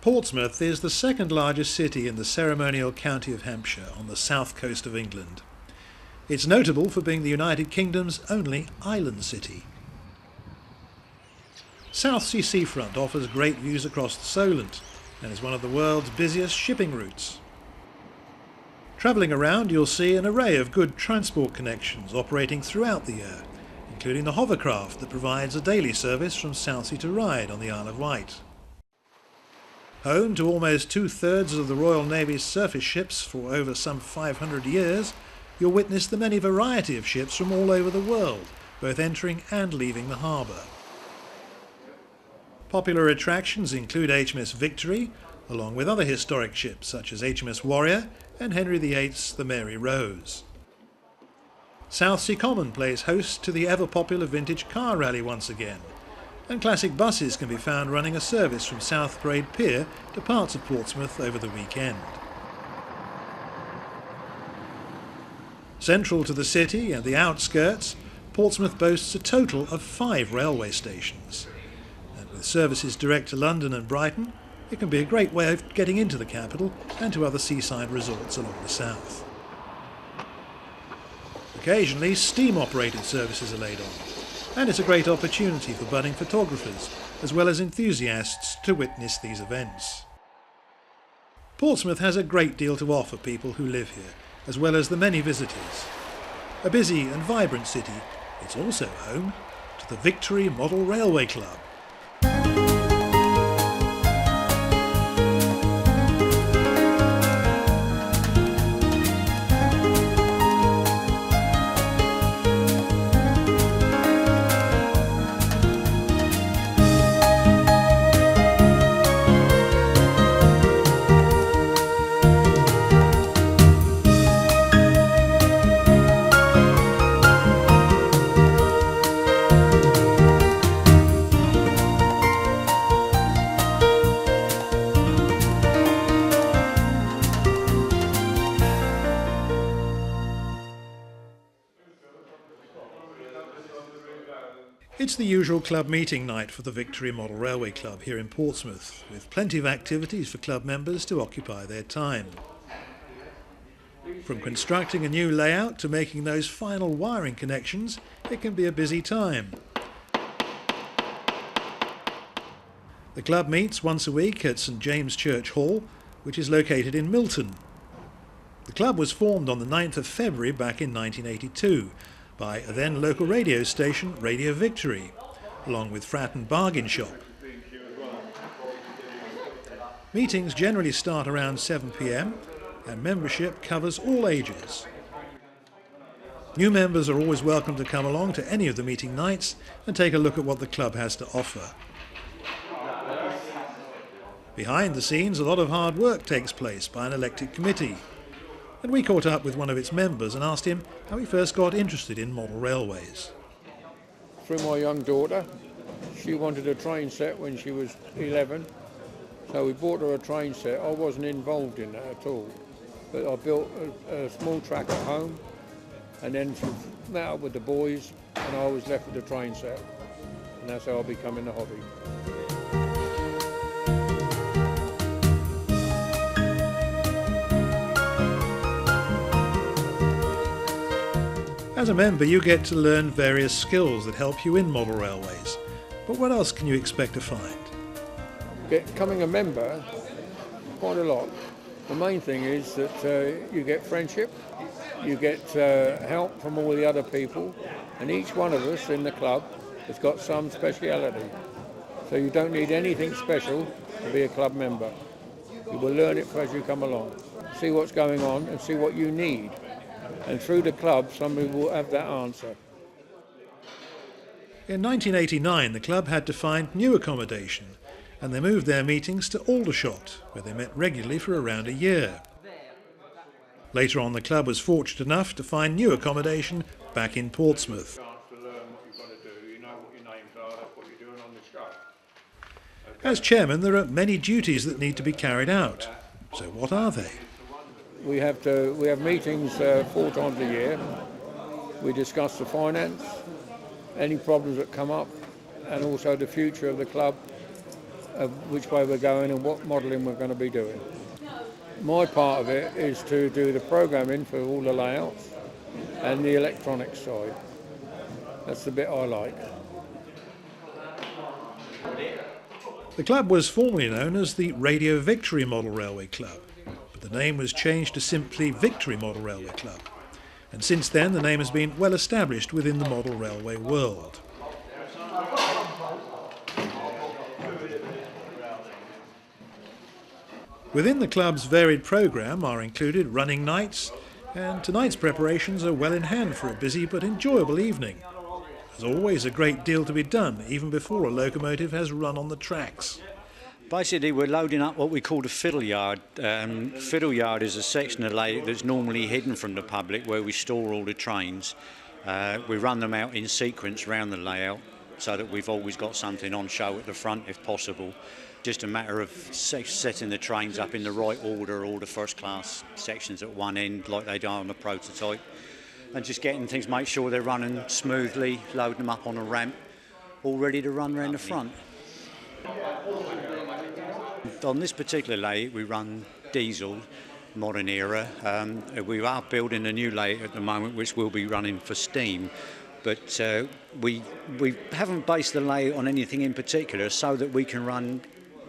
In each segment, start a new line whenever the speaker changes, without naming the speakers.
Portsmouth is the second largest city in the ceremonial county of Hampshire on the south coast of England. It's notable for being the United Kingdom's only island city. Southsea Seafront offers great views across the Solent and is one of the world's busiest shipping routes. Travelling around, you'll see an array of good transport connections operating throughout the year, including the hovercraft that provides a daily service from Southsea to Ryde on the Isle of Wight. Home to almost two-thirds of the Royal Navy's surface ships for over some 500 years, you'll witness the many variety of ships from all over the world, both entering and leaving the harbour. Popular attractions include HMS Victory, along with other historic ships such as HMS Warrior and Henry VIII's the Mary Rose. Southsea Common plays host to the ever-popular vintage car rally once again, and classic buses can be found running a service from South Parade Pier to parts of Portsmouth over the weekend. Central to the city and the outskirts, Portsmouth boasts a total of 5 railway stations. And with services direct to London and Brighton, it can be a great way of getting into the capital and to other seaside resorts along the south. Occasionally, steam-operated services are laid on, and it's a great opportunity for budding photographers, as well as enthusiasts, to witness these events. Portsmouth has a great deal to offer people who live here, as well as the many visitors. A busy and vibrant city, it's also home to the Victory Model Railway Club. It's the usual club meeting night for the Victory Model Railway Club here in Portsmouth, with plenty of activities for club members to occupy their time. From constructing a new layout to making those final wiring connections, it can be a busy time. The club meets once a week at St James Church Hall, which is located in Milton. The club was formed on the 9th of February back in 1982 by a then local radio station, Radio Victory, along with Fratton Bargain Shop. Meetings generally start around 7 p.m. and membership covers all ages. New members are always welcome to come along to any of the meeting nights and take a look at what the club has to offer. Behind the scenes, a lot of hard work takes place by an elected committee, and we caught up with one of its members and asked him how he first got interested in model railways.
Through my young daughter. She wanted a train set when she was 11, so we bought her a train set. I wasn't involved in that at all, but I built a small track at home, and then she met up with the boys, and I was left with the train set, and that's how I became in the hobby.
As a member, you get to learn various skills that help you in model railways. But what else can you expect to find?
Becoming a member, quite a lot. The main thing is that you get friendship, you get help from all the other people, and each one of us in the club has got some speciality. So you don't need anything special to be a club member. You will learn it as you come along. See what's going on and see what you need. And through the club, somebody will have that answer.
In 1989, the club had to find new accommodation, and they moved their meetings to Aldershot, where they met regularly for around a year. Later on, the club was fortunate enough to find new accommodation back in Portsmouth. As chairman, there are many duties that need to be carried out. So what are they?
We have meetings 4 times a year. We discuss the finance, any problems that come up, and also the future of the club. of which way we're going and what modelling we're going to be doing. My part of it is to do the programming for all the layouts and the electronic side. That's the bit I like.
The club was formerly known as the Radio Victory Model Railway Club, but the name was changed to simply Victory Model Railway Club. And since then the name has been well established within the model railway world. Within the club's varied programme are included running nights, and tonight's preparations are well in hand for a busy but enjoyable evening. There's always a great deal to be done, even before a locomotive has run on the tracks.
Basically, we're loading up what we call the fiddle yard. Fiddle yard is a section of layout that's normally hidden from the public, where we store all the trains. We run them out in sequence around the layout, so that we've always got something on show at the front if possible. Just a matter of setting the trains up in the right order, all the first class sections at one end like they do on the prototype, and just getting things, make sure they're running smoothly, loading them up on a ramp, all ready to run around the front. On this particular layout we run diesel, modern era. We are building a new layout at the moment which will be running for steam. But we haven't based the layout on anything in particular, so that we can run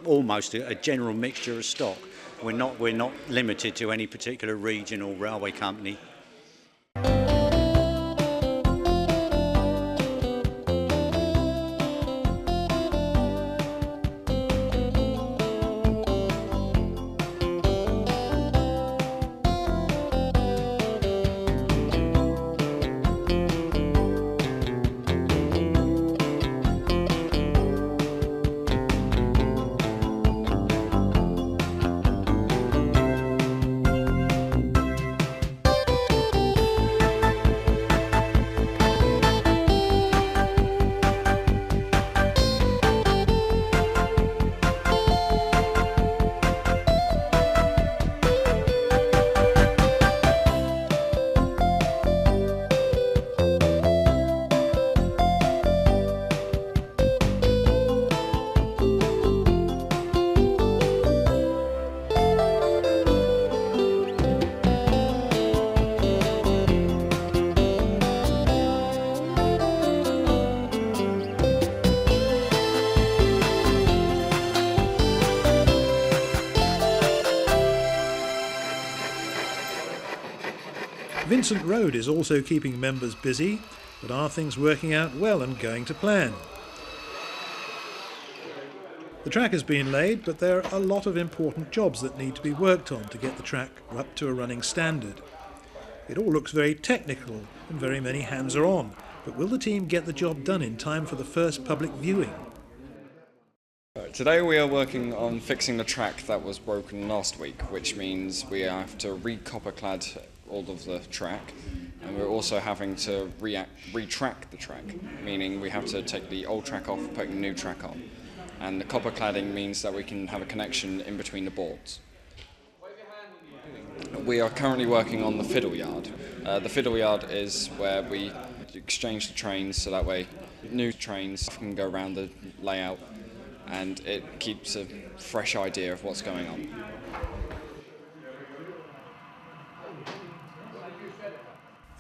almost a general mixture of stock. We're not limited to any particular region or railway company.
Vincent Road is also keeping members busy, but are things working out well and going to plan? The track has been laid, but there are a lot of important jobs that need to be worked on to get the track up to a running standard. It all looks very technical and very many hands are on, but will the team get the job done in time for the first public viewing?
Today we are working on fixing the track that was broken last week, which means we have to re-copper-clad all of the track, and we're also having to retrack the track, meaning we have to take the old track off, put a new track on. And the copper cladding means that we can have a connection in between the boards. We are currently working on the fiddle yard. The fiddle yard is where we exchange the trains, so that way new trains can go around the layout and it keeps a fresh idea of what's going on.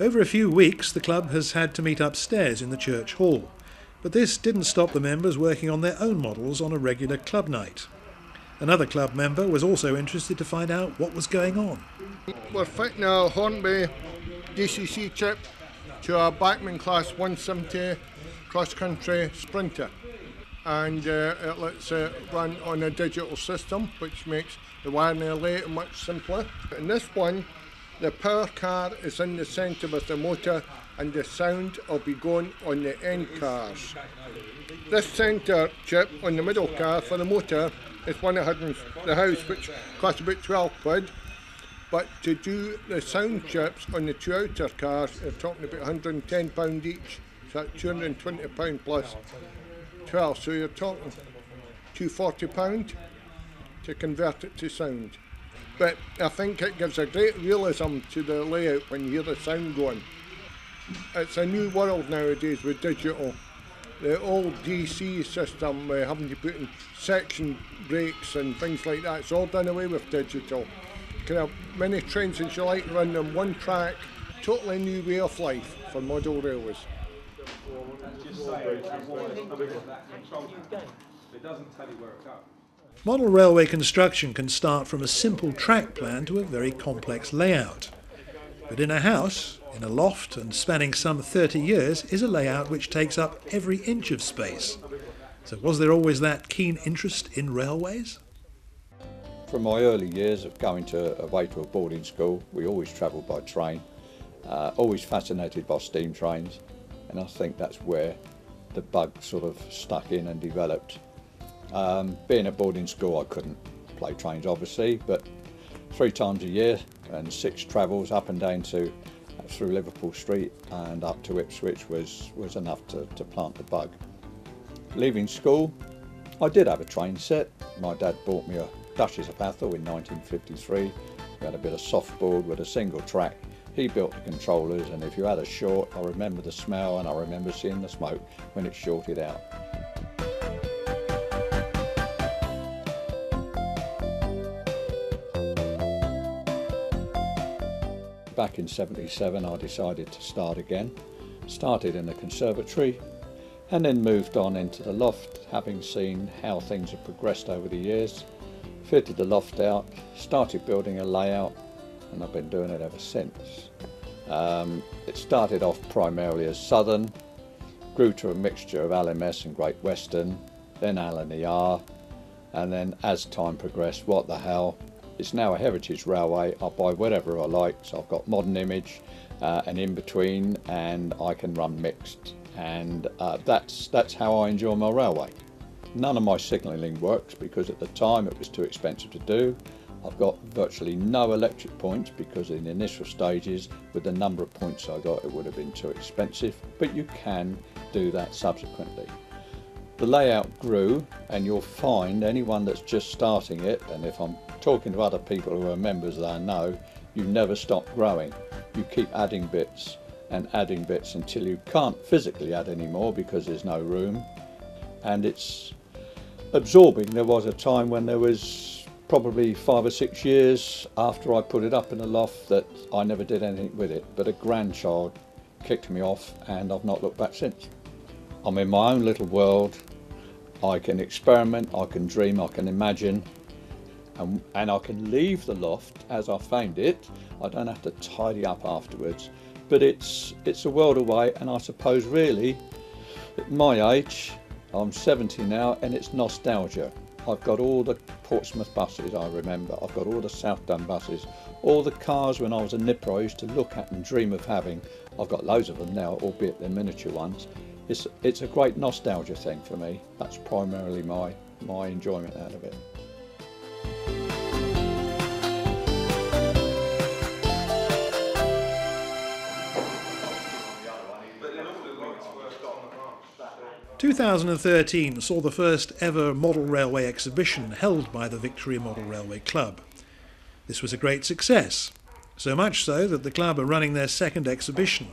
Over a few weeks, the club has had to meet upstairs in the church hall, but this didn't stop the members working on their own models on a regular club night. Another club member was also interested to find out what was going on.
We're fitting a Hornby DCC chip to a Bachmann Class 170 cross-country sprinter, and it lets it run on a digital system, which makes the wiring layout much simpler. In this one, the power car is in the centre with the motor, and the sound will be going on the end cars. This centre chip on the middle car for the motor is one I had in the house, which cost about 12 quid. But to do the sound chips on the two outer cars, they're talking about £110 each, so that's £220 plus 12, so you're talking £240 to convert it to sound. But I think it gives a great realism to the layout when you hear the sound going. It's a new world nowadays with digital. the old DC system, having to put in section breaks and things like that, it's all done away with digital. You can have many trains as you like run on one track, totally new way of life for model railways.
Model railway construction can start from a simple track plan to a very complex layout. But in a house, in a loft and spanning some 30 years, is a layout which takes up every inch of space. So was there always that keen interest in railways?
From my early years of going away to a boarding school, we always travelled by train, always fascinated by steam trains, and I think that's where the bug sort of stuck in and developed. Being at boarding school, I couldn't play trains obviously, but 3 times a year and 6 travels up and down through Liverpool Street and up to Ipswich was enough to plant the bug. Leaving school, I did have a train set. My dad bought me a Duchess of Athol in 1953. We had a bit of softboard with a single track. He built the controllers, and if you had a short, I remember the smell and I remember seeing the smoke when it shorted out. Back in '77 I decided to start again. Started in the conservatory and then moved on into the loft, having seen how things have progressed over the years. Fitted the loft out, started building a layout, and I've been doing it ever since. It started off primarily as Southern, grew to a mixture of LMS and Great Western, then L&ER, and then as time progressed, what the hell, it's now a heritage railway. I'll buy whatever I like, so I've got modern image and in between, and I can run mixed, and that's how I enjoy my railway. None of my signalling works because at the time it was too expensive to do. I've got virtually no electric points because in the initial stages, with the number of points I got, it would have been too expensive, but you can do that subsequently. The layout grew, and you'll find anyone that's just starting it, and if I'm talking to other people who are members that I know, you never stop growing. You keep adding bits and adding bits until you can't physically add any more because there's no room, and it's absorbing. There was a time when there was probably 5 or 6 years after I put it up in the loft that I never did anything with it, but a grandchild kicked me off and I've not looked back since. I'm in my own little world. I can experiment, I can dream, I can imagine, and I can leave the loft as I found it. I don't have to tidy up afterwards, but it's a world away, and I suppose really at my age, I'm 70 now, and it's nostalgia. I've got all the Portsmouth buses I remember, I've got all the Southdown buses, all the cars when I was a nipper I used to look at and dream of having. I've got loads of them now, albeit they're miniature ones. It's a great nostalgia thing for me. That's primarily my enjoyment out of it.
– 2013 saw the first ever model railway exhibition held by the Victoria Model Railway Club. This was a great success, so much so that the club are running their second exhibition.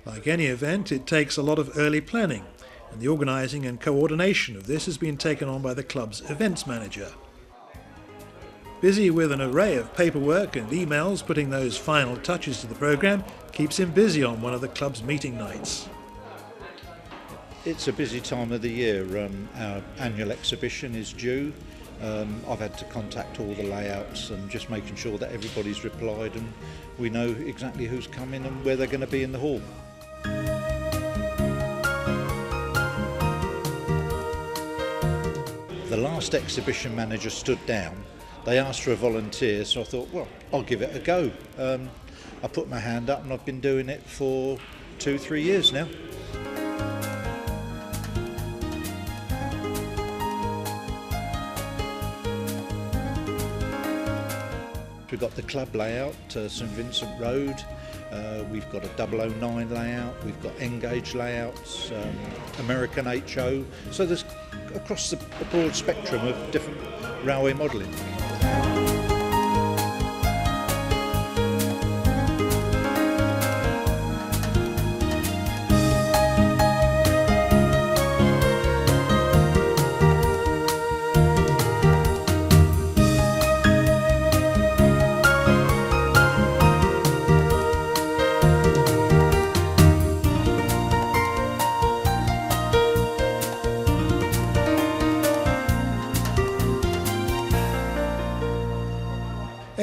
Like any event, it takes a lot of early planning, and the organising and coordination of this has been taken on by the club's events manager. Busy with an array of paperwork and emails putting those final touches to the programme keeps him busy on one of the club's meeting nights.
It's a busy time of the year. Our annual exhibition is due. I've had to contact all the layouts and just making sure that everybody's replied and we know exactly who's coming and where they're going to be in the hall. The last exhibition manager stood down. They asked for a volunteer, so I thought, well, I'll give it a go. I put my hand up and I've been doing it for 2-3 years now. We've got the club layout, St Vincent Road, we've got a 009 layout, we've got N-gauge layouts, American HO, so there's across the broad spectrum of different railway modelling.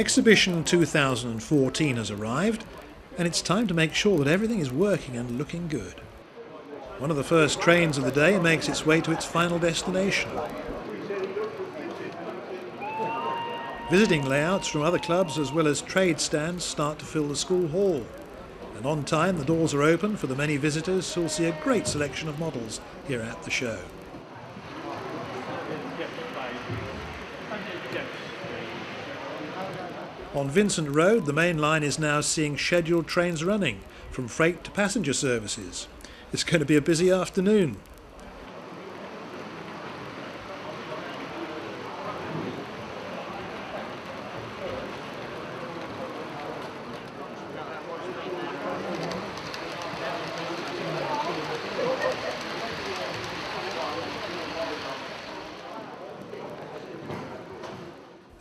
Exhibition 2014 has arrived, and it's time to make sure that everything is working and looking good. One of the first trains of the day makes its way to its final destination. Visiting layouts from other clubs as well as trade stands start to fill the school hall. And on time the doors are open for the many visitors who'll see a great selection of models here at the show. On Vincent Road, the main line is now seeing scheduled trains running, from freight to passenger services. It's going to be a busy afternoon.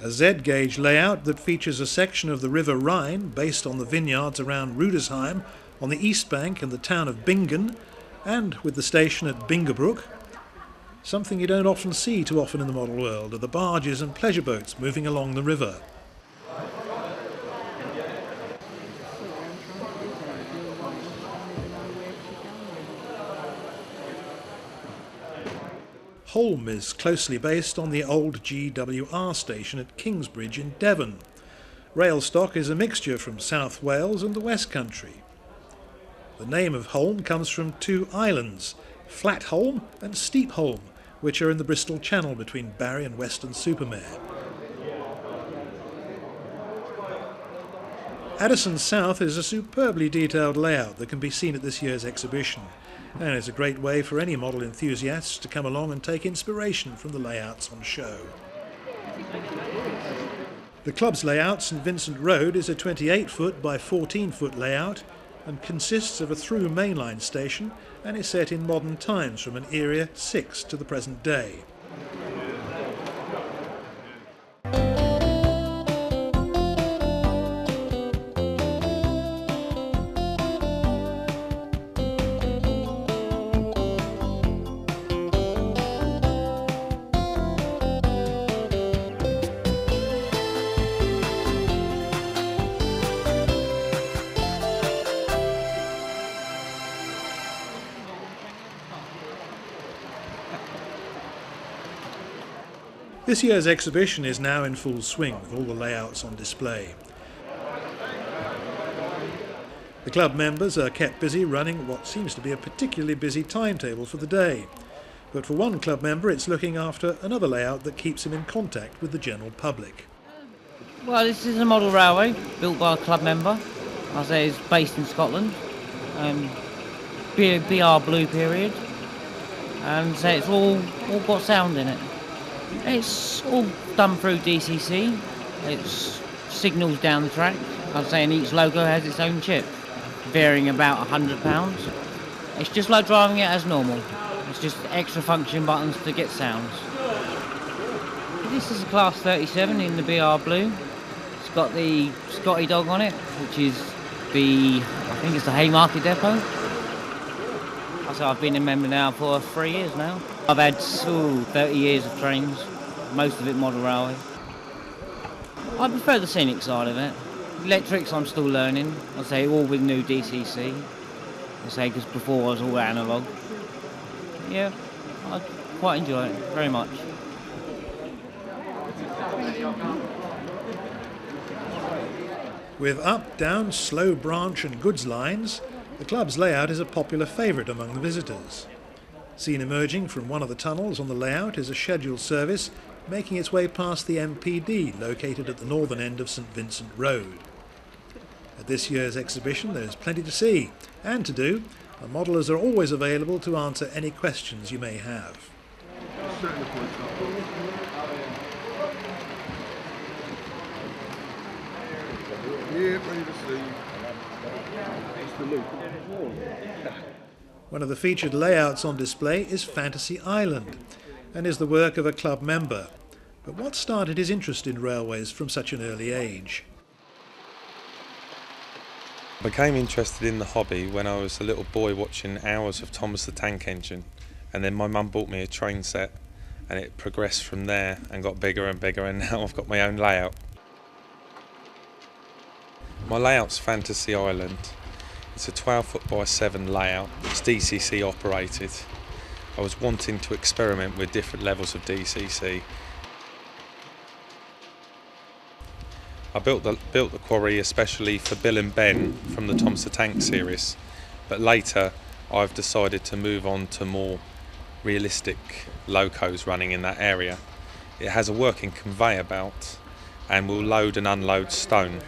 A Z-gauge layout that features a section of the River Rhine based on the vineyards around Rudesheim on the east bank and the town of Bingen, and with the station at Bingerbrook. Something you don't often see too often in the model world are the barges and pleasure boats moving along the river. Holm is closely based on the old GWR station at Kingsbridge in Devon. Rail stock is a mixture from South Wales and the West Country. The name of Holm comes from two islands, Flat Holm and Steep Holm, which are in the Bristol Channel between Barry and Weston-super-Mare. Addison South is a superbly detailed layout that can be seen at this year's exhibition, and it's a great way for any model enthusiasts to come along and take inspiration from the layouts on show. The club's layout, St Vincent Road, is a 28-foot by 14-foot layout and consists of a through mainline station and is set in modern times from an era 6 to the present day. This year's exhibition is now in full swing with all the layouts on display. The club members are kept busy running what seems to be a particularly busy timetable for the day. But for one club member it's looking after another layout that keeps him in contact with the general public.
Well, this is a model railway built by a club member. I say it's based in Scotland. BR Blue period. And so it's all got sound in it. It's all done through DCC. It's signals down the track. I'm saying each logo has its own chip, varying about £100. It's just like driving it as normal. It's just extra function buttons to get sounds. This is a Class 37 in the BR Blue. It's got the Scotty dog on it, which is I think it's the Haymarket depot. I've been a member now for 3 years now. I've had 30 years of trains, most of it model railway. I prefer the scenic side of it. Electrics I'm still learning. I say all with new DCC. I say because before I was all analogue. Yeah, I quite enjoy it very much.
With up, down, slow branch and goods lines, the club's layout is a popular favourite among the visitors. Seen emerging from one of the tunnels on the layout is a scheduled service making its way past the MPD located at the northern end of St Vincent Road. At this year's exhibition there's plenty to see and to do, and modellers are always available to answer any questions you may have. One of the featured layouts on display is Fantasy Island and is the work of a club member. But what started his interest in railways from such an early age?
I became interested in the hobby when I was a little boy watching Ayres of Thomas the Tank Engine, and then my mum bought me a train set and it progressed from there and got bigger and bigger, and now I've got my own layout. My layout's Fantasy Island. It's a 12 by 7 layout. It's DCC operated. I was wanting to experiment with different levels of DCC. I built the quarry especially for Bill and Ben from the Thomas the Tank series, but later I've decided to move on to more realistic locos running in that area. It has a working conveyor belt and will load and unload stone.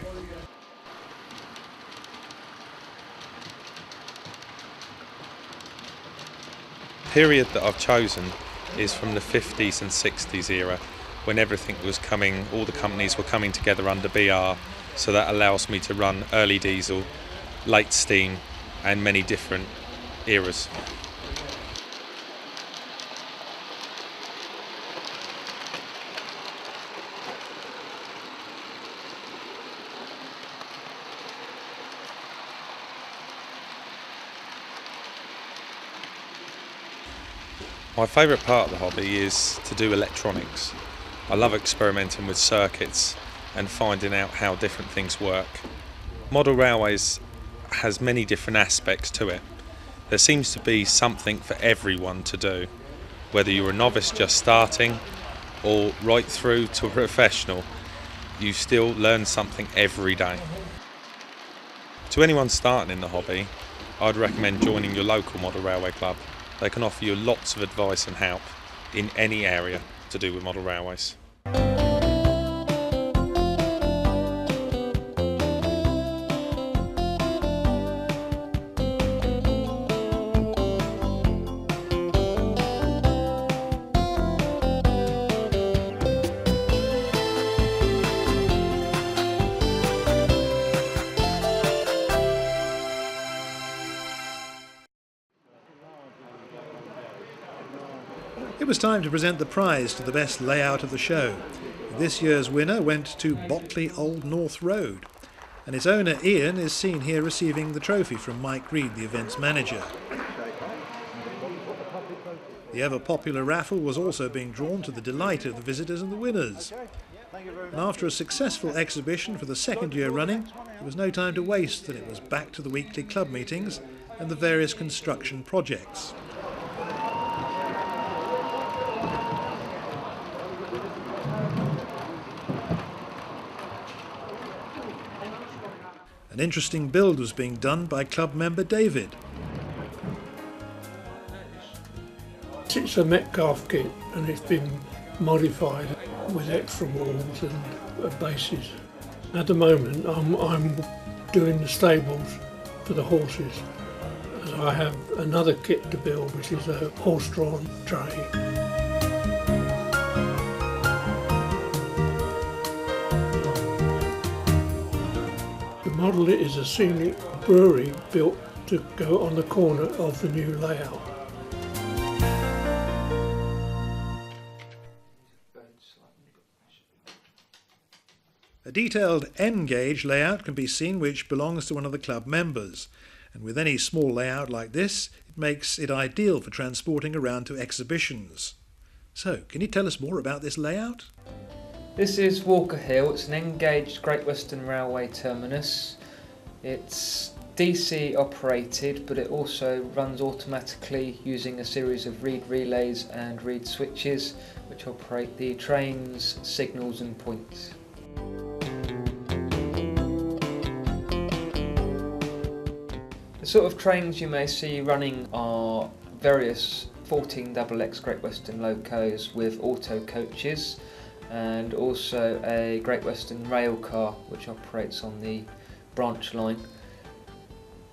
The period that I've chosen is from the 50s and 60s era, when everything was coming, all the companies were coming together under BR, so that allows me to run early diesel, late steam and many different eras. My favourite part of the hobby is to do electronics. I love experimenting with circuits and finding out how different things work. Model railways has many different aspects to it. There seems to be something for everyone to do, whether you're a novice just starting or right through to a professional. You still learn something every day. To anyone starting in the hobby, I'd recommend joining your local model railway club. They can offer you lots of advice and help in any area to do with model railways.
It was time to present the prize to the best layout of the show. This year's winner went to Botley Old North Road, and its owner Ian is seen here receiving the trophy from Mike Reed, the events manager. The ever popular raffle was also being drawn to the delight of the visitors and the winners. And after a successful exhibition for the second year running, there was no time to waste, and it was back to the weekly club meetings and the various construction projects. An interesting build was being done by club member David.
It's a Metcalfe kit and it's been modified with extra walls and bases. At the moment I'm doing the stables for the horses. I have another kit to build, which is a horse-drawn dray. The model is a scenic brewery built to go on the corner of the new layout.
A detailed N-gauge layout can be seen which belongs to one of the club members, and with any small layout like this it makes it ideal for transporting around to exhibitions. So, can you tell us more about this layout?
This is Walker Hill. It's an N-gauge Great Western Railway terminus. It's DC operated, but it also runs automatically using a series of reed relays and reed switches which operate the trains, signals and points. The sort of trains you may see running are various 14 XX Great Western locos with auto coaches, and also a Great Western rail car which operates on the branch line.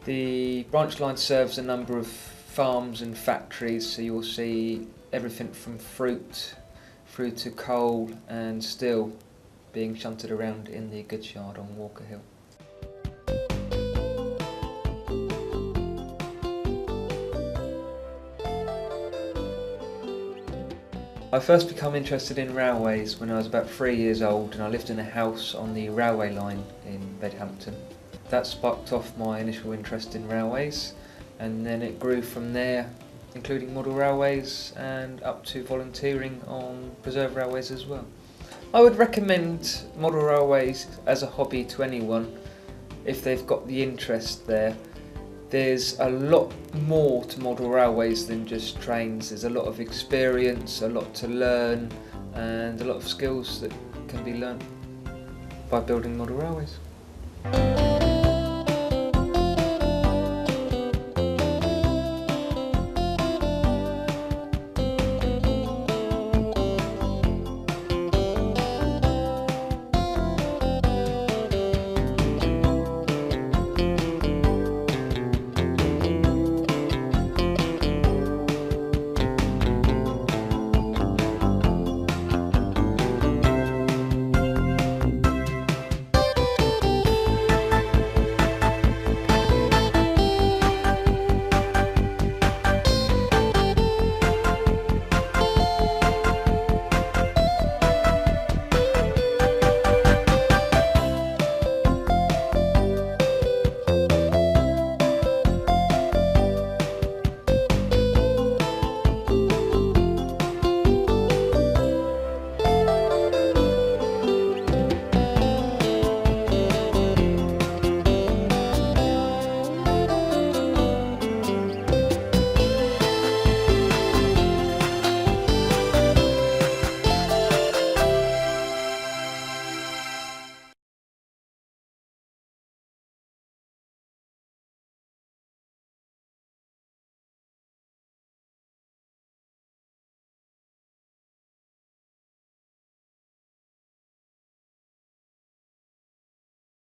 The branch line serves a number of farms and factories, so you'll see everything from fruit through to coal and steel being shunted around in the goods yard on Walker Hill. I first became interested in railways when I was about 3 years old, and I lived in a house on the railway line in Bedhampton. That sparked off my initial interest in railways, and then it grew from there, including model railways and up to volunteering on preserve railways as well. I would recommend model railways as a hobby to anyone. if they've got the interest there. There's a lot more to model railways than just trains. There's a lot of experience, a lot to learn, and a lot of skills that can be learnt by building model railways.